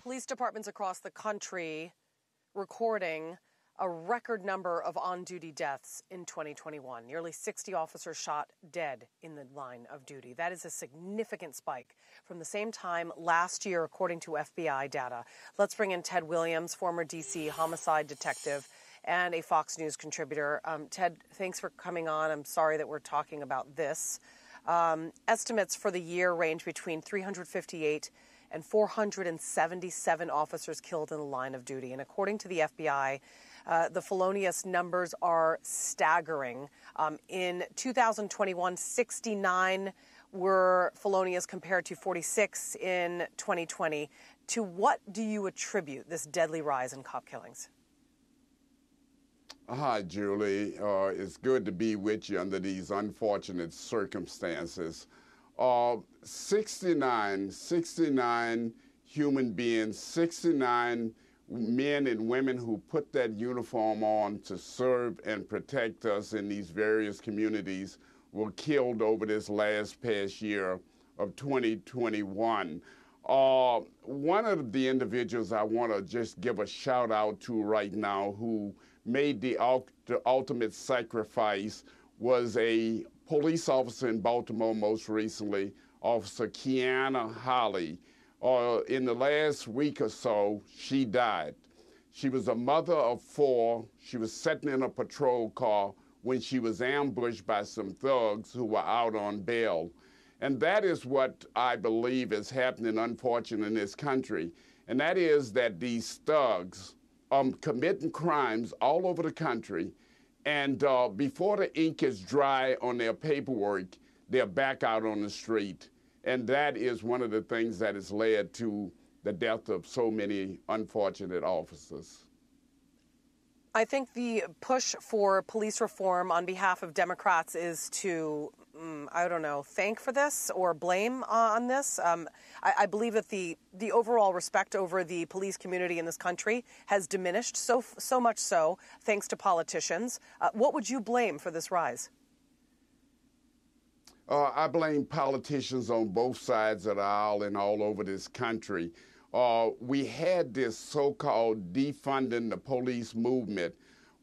police departments across the country recording a record number of on-duty deaths in 2021. Nearly 60 officers shot dead in the line of duty. That is a significant spike from the same time last year, according to FBI data. Let's bring in Ted Williams, former D.C. homicide detective and a Fox News contributor. Ted, thanks for coming on. I'm sorry that we're talking about this. Estimates for the year range between 358 and 477 officers killed in the line of duty. And according to the FBI, the felonious numbers are staggering. In 2021, 69 were felonious compared to 46 in 2020. To what do you attribute this deadly rise in cop killings? Hi, Julie. It's good to be with you under these unfortunate circumstances. 69 human beings, 69 men and women who put that uniform on to serve and protect us in these various communities were killed over this past year of 2021. One of the individuals I want to just give a shout out to right now who made the ultimate sacrifice was a police officer in Baltimore most recently, Officer Kiana Holly. In the last week or so, she died. She was a mother of 4. She was sitting in a patrol car when she was ambushed by some thugs who were out on bail. And that is what I believe is happening, unfortunately, in this country. And that is that these thugs committing crimes all over the country, and before the ink is dry on their paperwork, they're back out on the street. And that is one of the things that has led to the death of so many unfortunate officers. I think the push for police reform on behalf of Democrats is to, thank for this or blame on this. I believe that the overall respect over the police community in this country has diminished, so much so, thanks to politicians. What would you blame for this rise? I blame politicians on both sides of the aisle and all over this country. We had this so-called defunding the police movement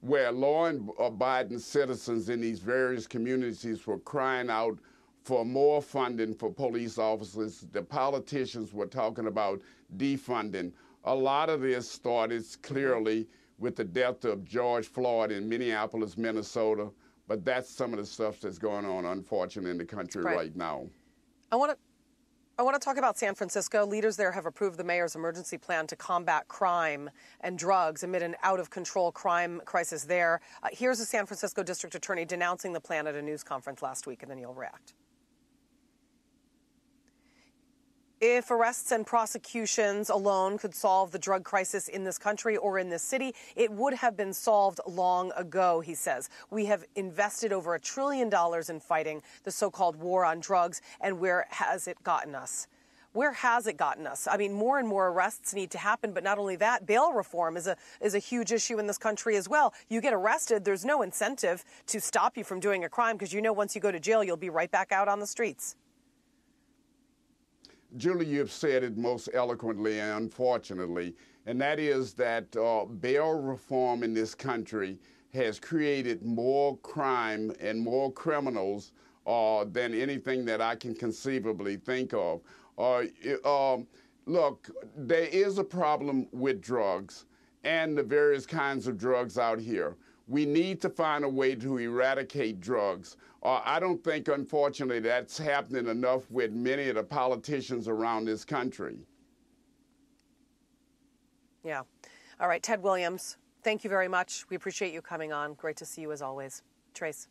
where law-abiding citizens in these various communities were crying out for more funding for police officers. The politicians were talking about defunding. A lot of this started clearly with the death of George Floyd in Minneapolis, Minnesota, but that's some of the stuff that's going on, unfortunately, in the country right now. I want to talk about San Francisco. Leaders there have approved the mayor's emergency plan to combat crime and drugs amid an out-of-control crime crisis there. Here's the San Francisco district attorney denouncing the plan at a news conference last week, and then you'll react. If arrests and prosecutions alone could solve the drug crisis in this country or in this city, it would have been solved long ago, he says. We have invested over $1 trillion in fighting the so-called war on drugs, and where has it gotten us? Where has it gotten us? I mean, more and more arrests need to happen, but not only that, bail reform is a huge issue in this country as well. You get arrested, there's no incentive to stop you from doing a crime because you know once you go to jail, you'll be right back out on the streets. Julie, you've said it most eloquently, unfortunately, and that is that bail reform in this country has created more crime and more criminals than anything that I can conceivably think of. Look, there is a problem with drugs and the various kinds of drugs out here. We need to find a way to eradicate drugs. I don't think, unfortunately, that's happening enough with many of the politicians around this country. Yeah. All right, Ted Williams, thank you very much. We appreciate you coming on. Great to see you as always. Trace.